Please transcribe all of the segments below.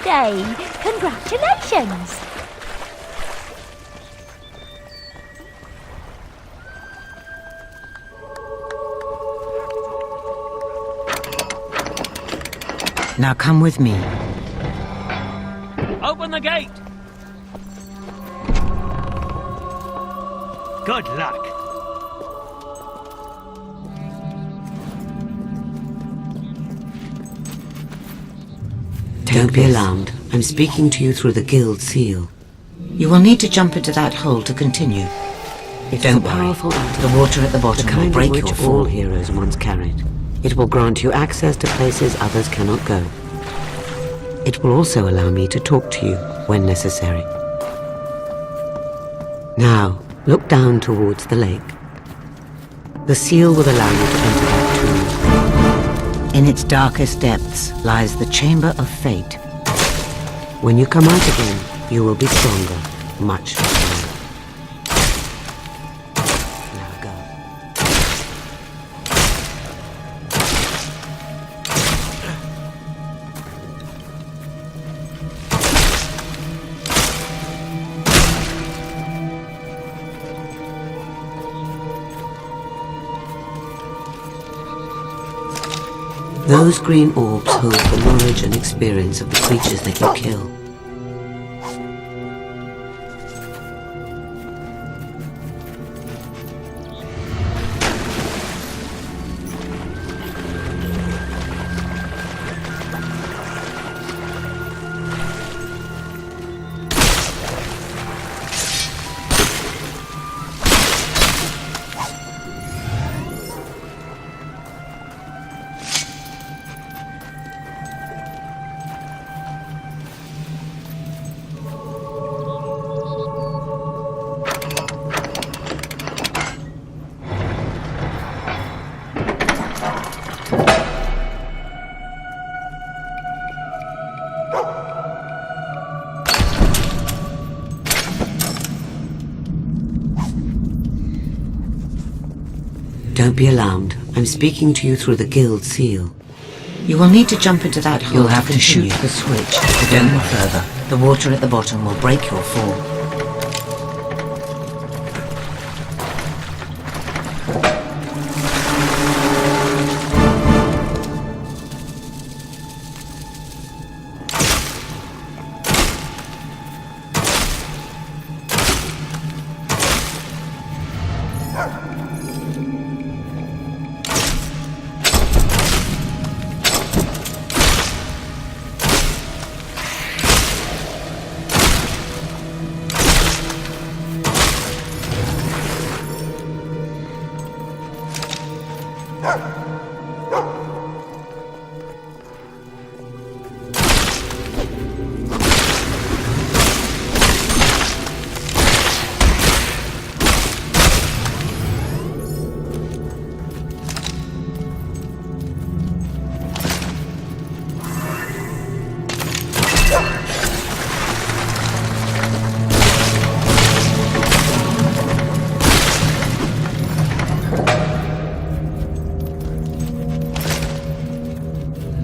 birthday! Congratulations! Now come with me. Open the gate! Good luck. Don't be alarmed. I'm speaking to you through the guild seal. You will need to jump into that hole to continue. It's Don't a worry. powerful item, The water at the the bottom will kind break of your which fall. all heroes once carried. It will grant you access to places others cannot go. It will also allow me to talk to you when necessary. Now, look down towards the lake. The seal will allow you to enter that tomb. In its darkest depths lies the Chamber of Fate. When you come out again, you will be stronger, much stronger. Now go. Those green orbs hold the knowledge and experience of the creatures that you kill. Don't be alarmed. I'm speaking to you through the guild seal. You will need to jump into that hole. You'll have to continue. shoot the switch To go no further. The water at the bottom will break your fall.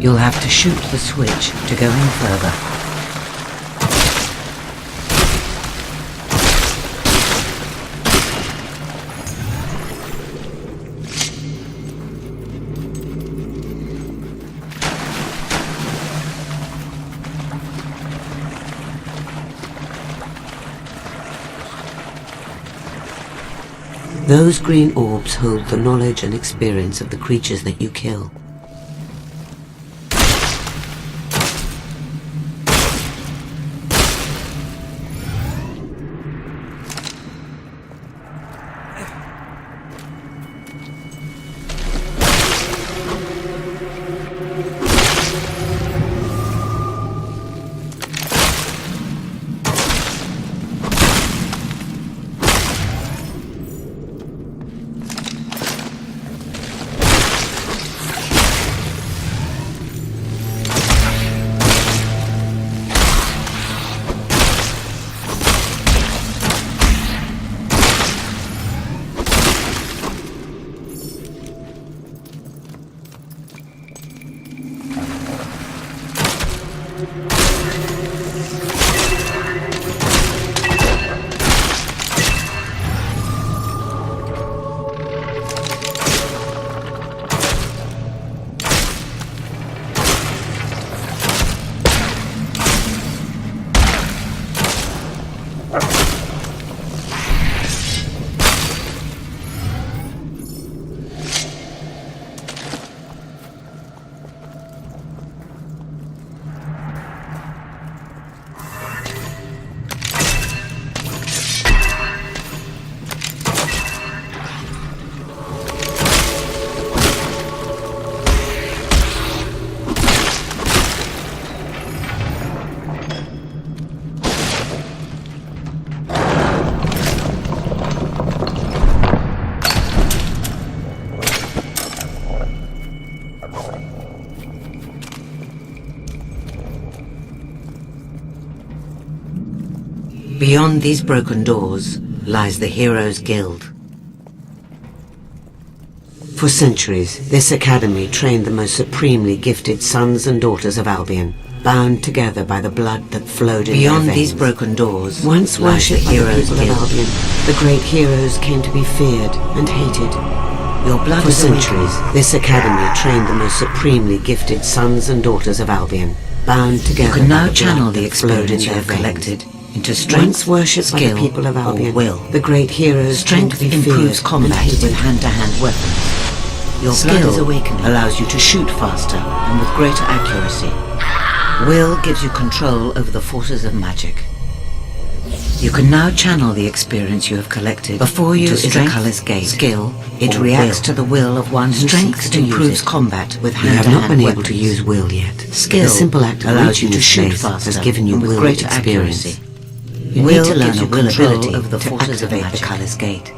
You'll have to shoot the switch to go any further. Those green orbs hold the knowledge and experience of the creatures that you kill. Beyond these broken doors lies the Heroes' Guild. For centuries, this academy trained the most supremely gifted sons and daughters of Albion, bound together by the blood that flowed in Beyond their veins. these broken doors Once lies the worshipped by the Heroes' people of Guild. Albion, the great heroes came to be feared and hated. Your blood For is awakening. centuries, this academy trained the most supremely gifted sons and daughters of Albion, bound You together can by now the channel blood the that flowed in experience you their have veins. collected into strength, Once worshipped by skill, the people of Albion, or will. the great heroes came to Strength be improves feared combat and hated. with hand-to-hand weapons. Your blood is awakening allows you to shoot faster and with greater accuracy. Will gives you control over the forces of magic. You can now channel the experience you have collected. Before you is a colour's gate. Skill, it reacts to the will of one who seeks to improves combat with You have not hand-to-hand been weapons. able to use will yet. Skill The simple act of allows you reaching to this shoot place faster has given you and with will greater experience. accuracy. You Will need to learn gives a you will control ability over the to forces of activate magic. the colour's gate.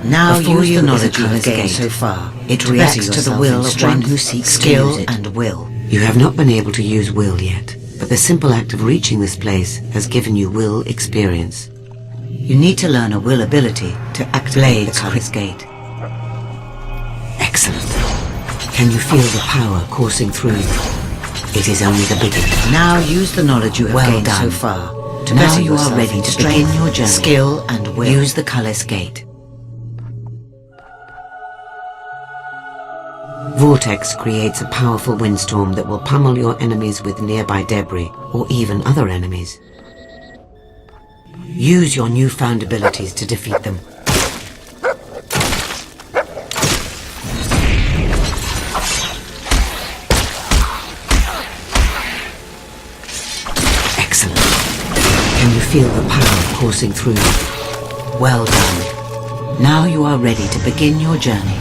Now Before use you the is a knowledge you have colour's gained gate. so far. It to reacts better to the yourself will in of one strength, who seeks to skill use it. and will. You have not been able to use will yet, but the simple act of reaching this place has given you will experience. You need to learn a will ability to activate the colour's gate. Excellent. Can you feel the power coursing through you? It is only the beginning. Now use the knowledge you have Well gained done. so far to Now better you are yourself ready in to strength, begin your journey. skill and will. Use the colour's gate. Vortex creates a powerful windstorm that will pummel your enemies with nearby debris, or even other enemies. Use your newfound abilities to defeat them. Excellent. Can you feel the power coursing through you? Well done. Now you are ready to begin your journey.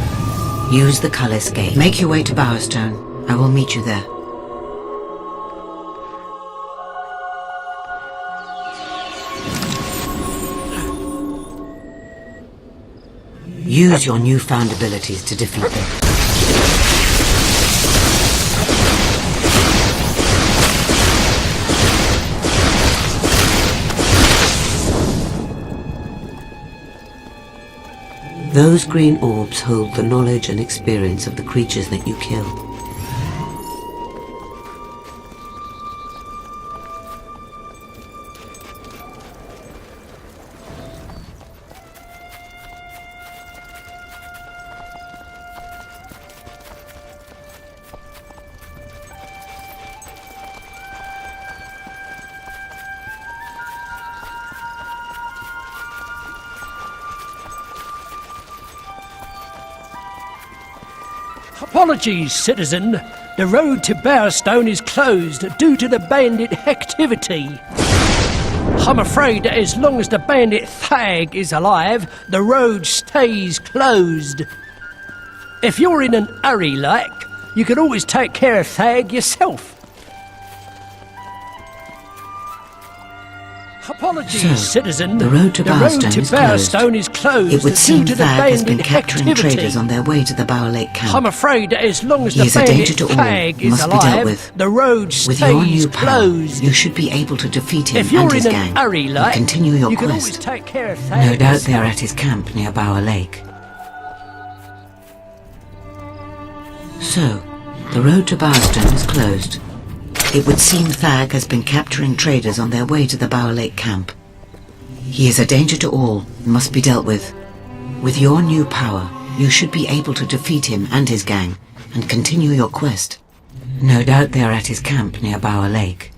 Use the colour's gate. Make your way to Bowerstone. I will meet you there. Use your newfound abilities to defeat them. Those green orbs hold the knowledge and experience of the creatures that you kill. Apologies, citizen. The road to Bowerstone is closed due to the bandit activity. I'm afraid that as long as the bandit Thag is alive, the road stays closed. If you're in an hurry, like, you can always take care of Thag yourself. Apologies, So, citizen. the road to Bowerstone is closed. Bowerstone is closed It would due seem to the Thag has been bandit capturing activity. traders on their way to the Bower Lake camp. I'm afraid that as long as He the is a bandit danger to all, Thag is must be dealt alive, with. the road With your stays new power, closed. you should be able to defeat him If you're and his in an gang hurry, and like, continue your you can always quest. take care of Thag. No doubt they're at his camp near Bower Lake. So, The road to Bowerstone is closed. It would seem Thag has been capturing traders on their way to the Bower Lake camp. He is a danger to all and must be dealt with. With your new power, you should be able to defeat him and his gang and continue your quest. No doubt they are at his camp near Bower Lake.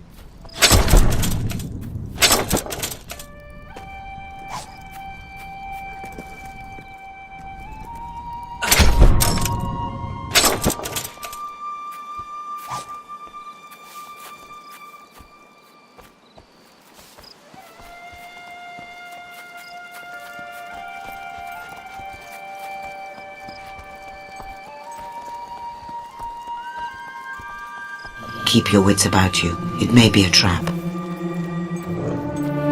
Keep your wits about you. It may be a trap.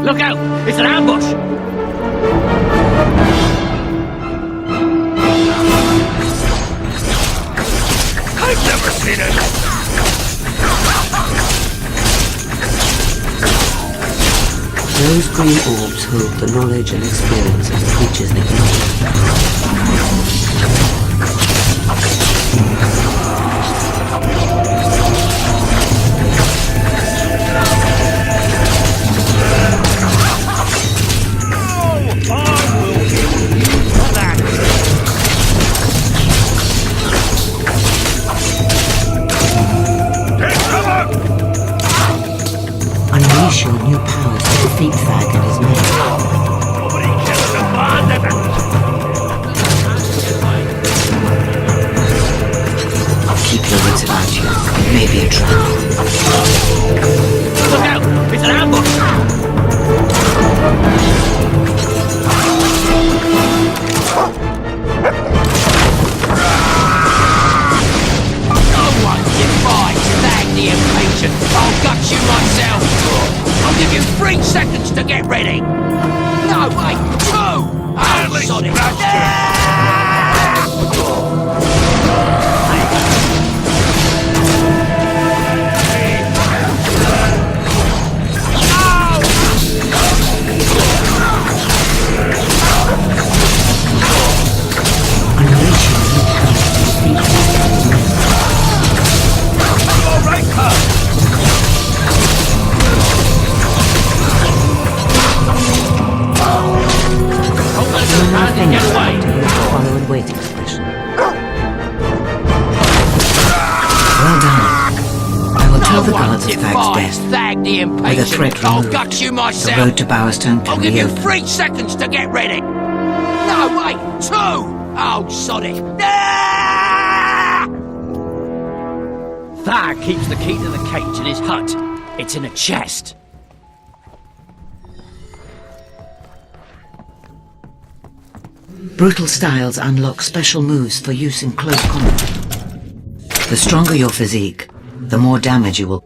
Look out! It's an ambush! I've never seen it! Those green orbs hold the knowledge and experience of the creatures they Unleash your new powers to defeat Thag and his men. Keep your wits about you. It may be a trap. Look out! It's an ambush! No one defies Thag the Impatient. I'll gut you myself. I'll give you 3 seconds to get ready. No, wait, 2! Oh, Sonic! Follow and wait expression. Well done. I will tell the guards of Thag's death. Thag the Impatient. With a threat I'll removed, gut you myself. the road to Bowerstone can I'll give you reopen. 3 seconds to get ready. No, wait, 2! Oh, Sonic! Ah! Thag keeps the key to the cage in his hut. It's in a chest. Brutal styles unlock special moves for use in close combat. The stronger your physique, the more damage you will.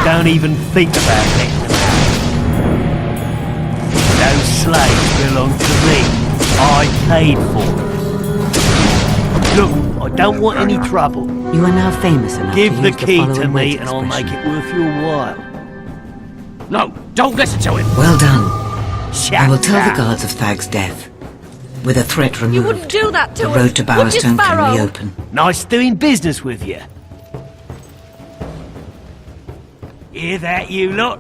Don't even think about it. Those slaves belong to me. I paid for them. Look, I don't want any trouble. You are now famous enough Give to the use key follow to and wait me and I'll make expression. it worth your while. No, don't listen to him. Well done. Shut I will tell up. the guards of Thag's death. With a threat removed, You wouldn't do that to the us, road to would you, Bowerstone can Sparrow? reopen. Nice doing business with you. Hear that, you lot?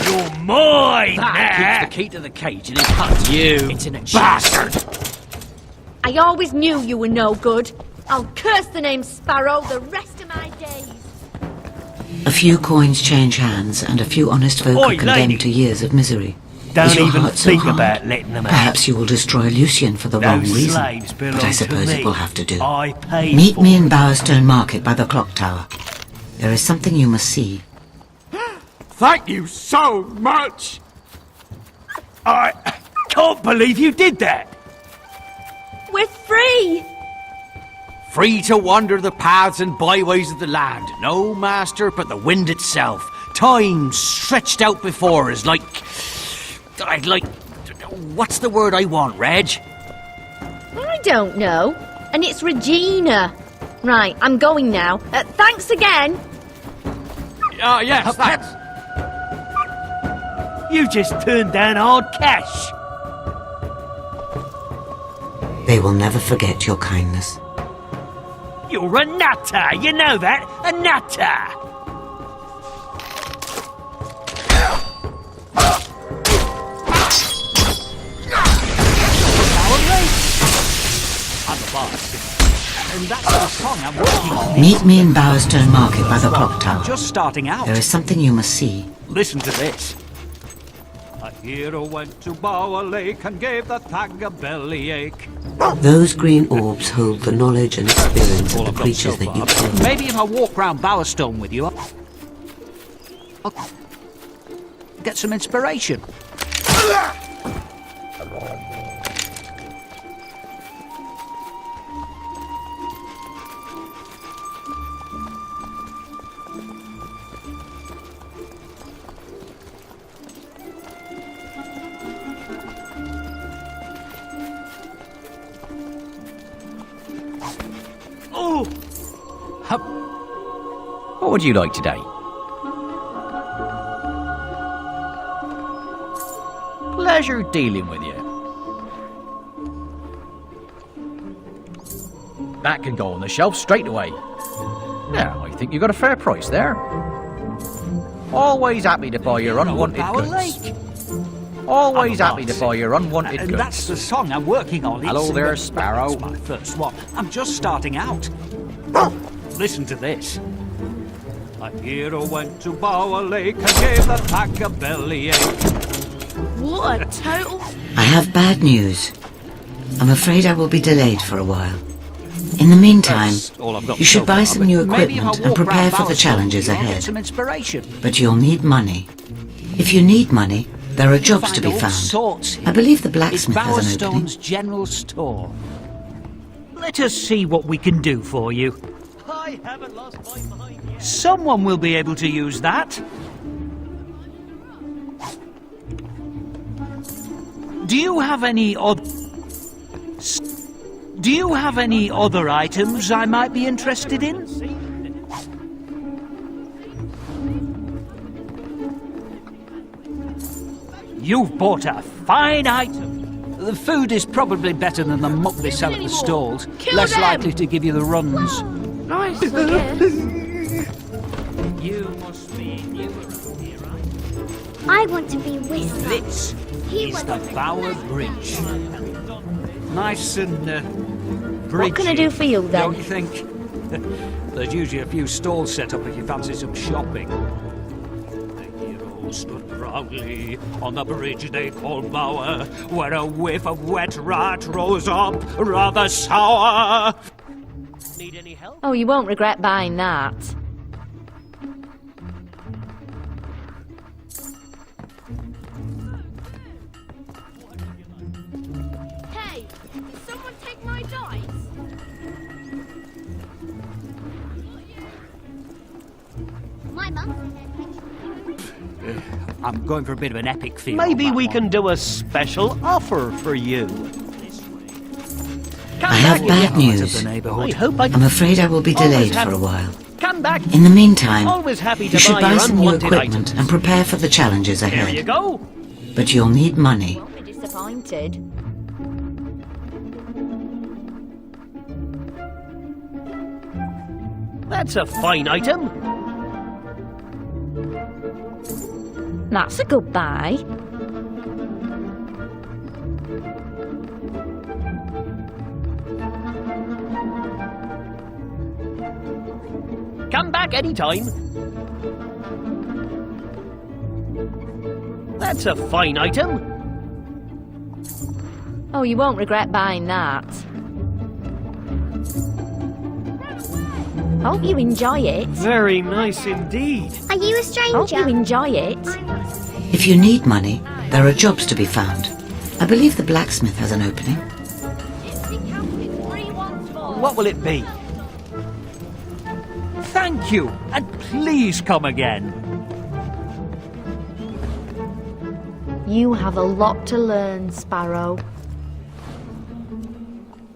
You're mine Thag now. keeps the key to the cage in his hut. It's in a chest. Bastard! I always knew you were no good. I'll curse the name Sparrow the rest of my days. A few coins change hands, and a few honest folk Oi, are condemned lady. to years of misery. Don't Is your even heart so think hard? about letting them out. Perhaps you will destroy Lucien for the wrong Those reason. slaves belong But I to suppose me. it will have to do. I paid Meet for me them. in Bowerstone Market by the clock tower. There is something you must see. Thank you so much! I can't believe you did that. We're free! Free to wander the paths and byways of the land. No master but the wind itself. Time stretched out before us like... What's the word I want, Reg? I don't know. And it's Regina. Right, I'm going now. Thanks again. Yes, thanks. You just turned down hard cash. They will never forget your kindness. You're a nutter, you know that? A nutter! I'm the boss. And that's the song I'm working on. Meet me in Bowerstone Market by the clock tower. Just starting out. There is something you must see. Listen to this. A hero went to Bower Lake and gave the thag a bellyache. Those green orbs hold the knowledge and experience of the creatures that you kill. Maybe if I walk round Bowerstone with you, I'll get some inspiration. What would you like today? Pleasure dealing with you. That can go on the shelf straight away. Yeah, I think you got a fair price there. Always happy to buy your unwanted Bower goods. Lake. Always I'm a happy to boss. buy your unwanted And goods. that's the song I'm working on. Hello It's- there, Sparrow. It's my first one. I'm just starting out. Listen to this. A hero went to Bower Lake and gave the thag a bellyache. What a total... I have bad news. I'm afraid I will be delayed for a while. In the meantime, That's all I've got you should so buy far, some but new maybe if I equipment and walk prepare round for the Bowerstone, challenges I'll get ahead. some inspiration. But you'll need money. If you need money, there are jobs to be all found. sorts here. I believe the It's blacksmith has an opening. Bowerstone's general store. Let us see what we can do for you. I haven't lost my mind yet. Someone will be able to use that. Do you have any Do you have any other items I might be interested in? You've bought a fine item. The food is probably better than the muck they sell at the stalls. Kill Less them! likely to give you the runs. Nice, I guess. You must be new around here, right? I want to be Whistler. This is the Bower Bridge. Nice and bridgy. What can I do for you, then? Don't you think? There's usually a few stalls set up if you fancy some shopping. The hero stood proudly on the bridge they called Bower, where a whiff of wet rat rose up, rather sour. Need any help? Oh, you won't regret buying that. Hey, did someone take my dice? My mum. I'm going for a bit of an epic feel. Maybe on that we one. can do a special offer for you. I have bad Out of news. the I neighborhood. hope I I'm afraid I will be Always delayed have- for a while. come back. In the meantime, Always happy to you should buy buy your some new unwanted equipment items. and prepare for the challenges There you ahead. go. But you'll need money. Won't be disappointed. That's a fine item. That's a good buy. Come back anytime. That's a fine item. Oh, you won't regret buying that. Hope you enjoy it. Very nice indeed. Are you a Hope stranger? you enjoy it. If you need money, there are jobs to be found. I believe the blacksmith has an opening. What will it be? Thank you, and please come again. You have a lot to learn, Sparrow.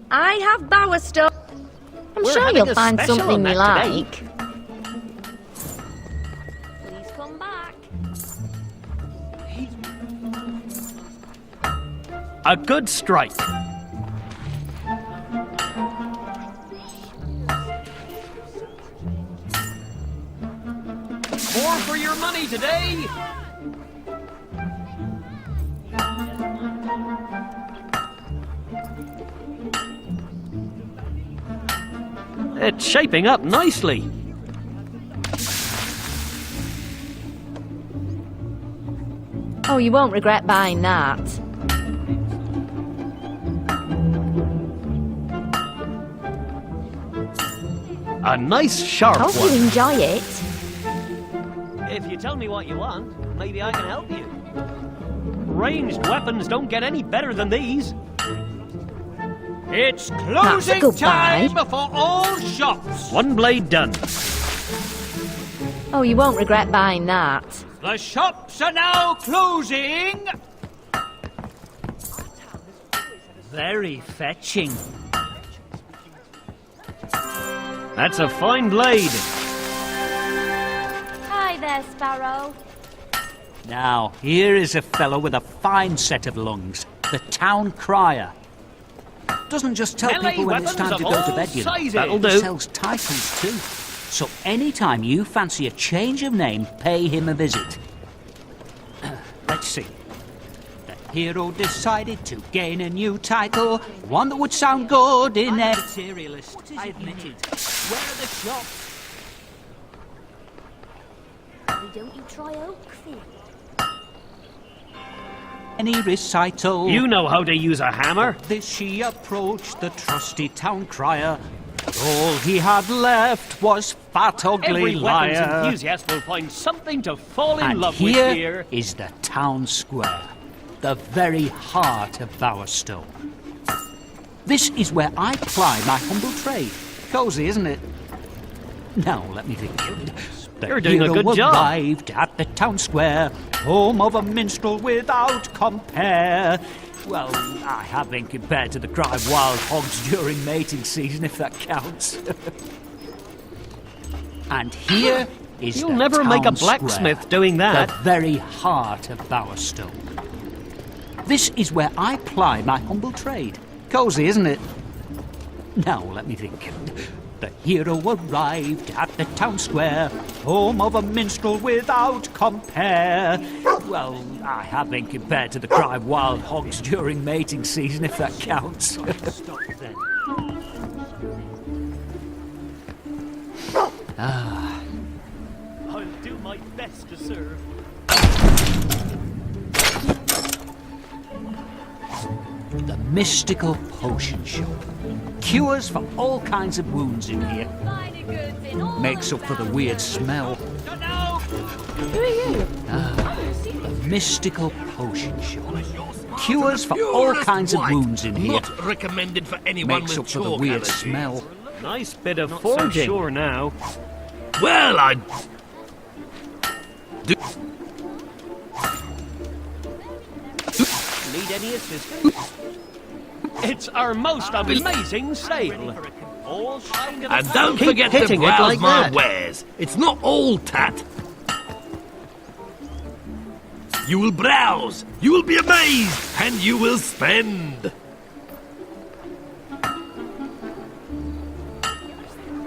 I have Bowerstone. I'm We're sure having you'll a find special something on you that today. like. come back. A good strike. More for your money today. It's shaping up nicely. Oh, you won't regret buying that. A nice sharp Hope one. you enjoy it. If you tell me what you want, maybe I can help you. Ranged weapons don't get any better than these. It's That's a closing good time buy. for all shops. One blade done. Oh, you won't regret buying that. The shops are now closing. Very fetching. That's a fine blade. Hi there, Sparrow. Now, here is a fellow with a fine set of lungs. The town crier. Doesn't just tell Melee people when it's time weapons to of go to all bed, you know. sizes. He That'll do. sells titles too. So anytime you fancy a change of name, pay him a visit. Let's see. The hero decided to gain a new title, one that would sound good in a materialist. I admit it. Where are the shops? Why don't you try Oakfield? Any recital. You know how to use a hammer. This she approached the trusty town crier. All he had left was fat, ugly Every weapons liar. enthusiast will find something to fall in And love with here here. is the town square, the very heart of Bowerstone. This is where I ply my humble trade. Cozy, isn't it? Now let me think. The You're doing a hero good job. arrived at the town square, home of a minstrel without compare. Well, I have been compared to the cry of wild hogs during mating season, if that counts. And here is You'll the never make a town blacksmith square, doing that. the very heart of Bowerstone. This is where I ply my humble trade. Cozy, isn't it? Now let me think. The hero arrived at the town square, home of a minstrel without compare. Well, I have been compared to the cry of wild hogs during mating season, if that counts. I'll do my best to serve. The mystical potion shop. Cures for all kinds of wounds in here. Makes up for the weird smell. Who are you? The mystical potion shop. Cures for all kinds of wounds in here. Not recommended for anyone Makes up with for the chalk weird allergies. smell. Nice bit of Not so forging. sure now. Well, I... Need any assistance? It's our most amazing sale. All shine to the And don't Keep forget to hitting it browse like my that. wares. It's not all tat. You will browse, you will be amazed, and you will spend.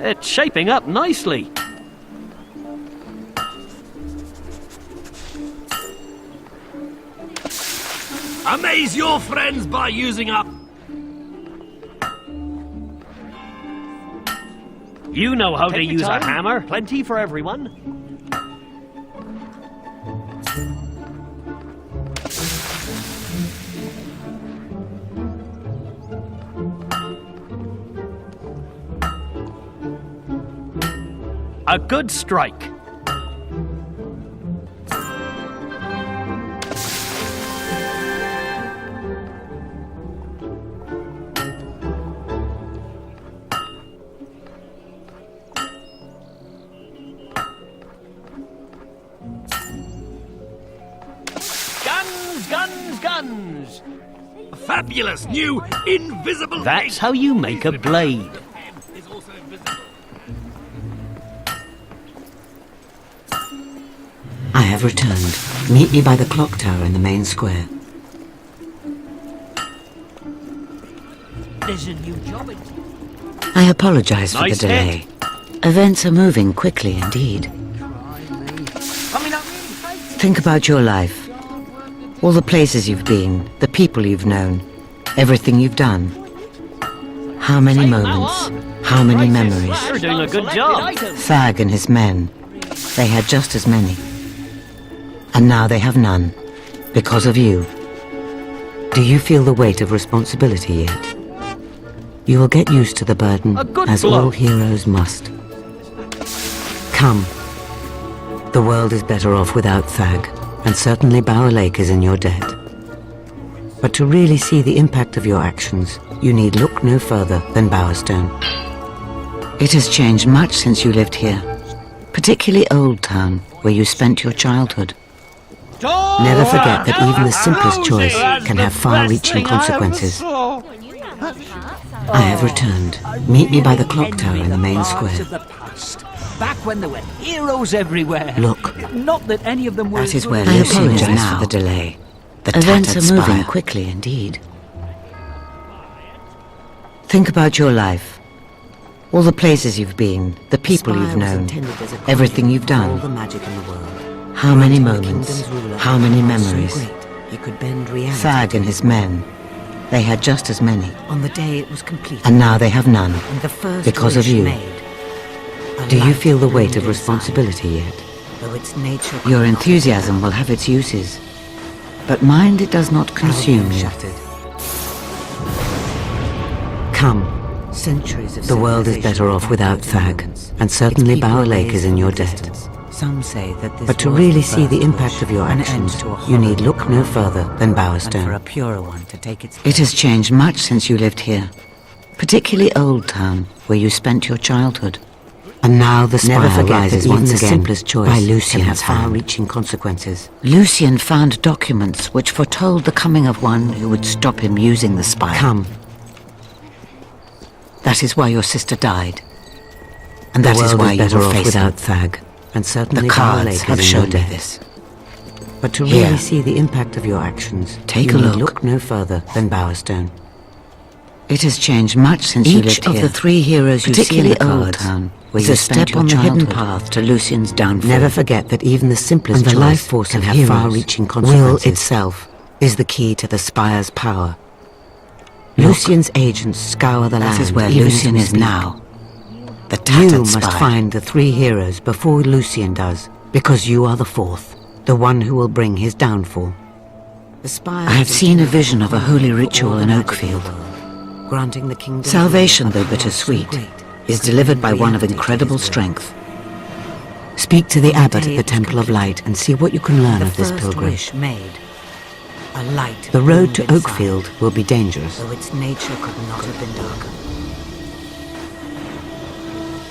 It's shaping up nicely. Amaze your friends by using up. You know how to Take your use a time. hammer. Plenty for everyone. A good strike. Guns, guns, guns! A fabulous new invisible That's cape. how you make a blade. Is also invisible. have returned. Meet me by the clock tower in the main square. There's a new job. I apologize for Nice the delay. Events are moving quickly indeed. Think about your life. All the places you've been, the people you've known, everything you've done. How many moments, how many memories. You're doing a good job. Thag and his men, they had just as many. And now they have none, because of you. Do you feel the weight of responsibility yet? You will get used to the burden, as all heroes must. Come. The world is better off without Thag, and certainly Bower Lake is in your debt. But to really see the impact of your actions, you need look no further than Bowerstone. It has changed much since you lived here, particularly Old Town, where you spent your childhood. Never forget that even the simplest choice can have far-reaching consequences. I have returned. Meet me by the clock tower in the main square. Back when there were heroes everywhere. Look. Not that any of them were. That is where Lucian is now. For the delay. The events are moving quickly indeed. Think about your life. All the places you've been, the people you've known, everything you've done. How many moments, how many memories. Thag and his men, they had just as many. On the day it was completed. And now they have none, And the first because of wish you. made. Do you feel the weight of responsibility yet? Though its nature could Your not enthusiasm will have its uses, but mind it does not consume you. shattered. Come, Centuries of the world is better off without Thag, and certainly Bower Lake is in your debt. Some say that this But to was really the see the first impact wish, of your an end actions, to a you hollow need look no corrupt further world, than and for a Bowerstone. purer one to take its It has changed much since you lived here, particularly Old Town, where you spent your childhood. And now the spire Never forget rises that even once the again simplest choice by can Lucian's have hand. far-reaching consequences. Lucian found documents which foretold the coming of one who would stop him using the spire. Come. That is why your sister died. And that is why you will face without Thag. And certainly the cards have shown me this. But to really see the impact of your actions, take a look no further than Bowerstone. It has changed much since you lived here. Each of the three heroes you see in the Old Town, where you step on the hidden path to Lucian's downfall. Never forget that even the simplest and the life force can have far-reaching consequences. Will itself is the key to the spire's power. Lucian's agents scour the land. That is where Lucian is now. The tattered spire. You must find the three heroes before Lucian does, because you are the fourth, the one who will bring his downfall. I have seen a vision of a holy ritual in Oakfield. Granting the kingdom Salvation, though bittersweet, is delivered by one of incredible strength. Speak to the abbot at the Temple of Light and see what you can learn of this pilgrimage. A light. The road to Oakfield will be dangerous. Though its nature could not have been darker.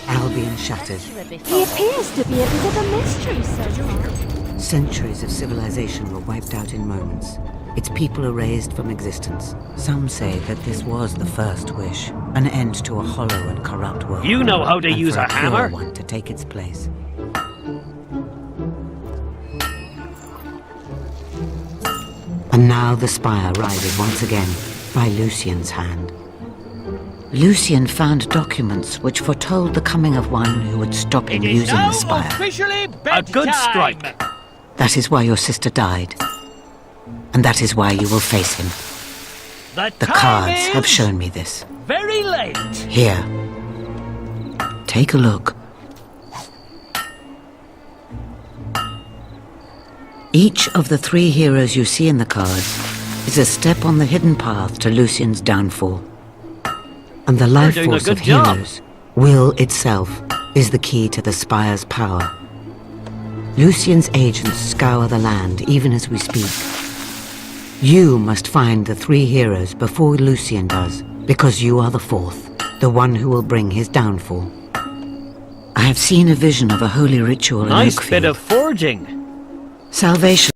Albion shattered. He appears to be a bit of a mystery so far. Centuries of civilization were wiped out in moments. Its people erased from existence. Some say that this was the first wish, an end to a hollow and corrupt world. You know how to and use for a hammer? One to take its place. And now the spire rises once again by Lucian's hand. Lucian found documents which foretold the coming of one who would stop him using the spire. A good strike. That is why your sister died. And that is why you will face him. The cards have shown me this. Very late. Here. Take a look. Each of the three heroes you see in the cards is a step on the hidden path to Lucian's downfall. And the life force of heroes, will itself, is the key to the spire's power. Lucian's agents scour the land even as we speak. You must find the three heroes before Lucian does, because you are the fourth, the one who will bring his downfall. I have seen a vision of a holy ritual in Oakfield. Nice bit of forging. Salvation.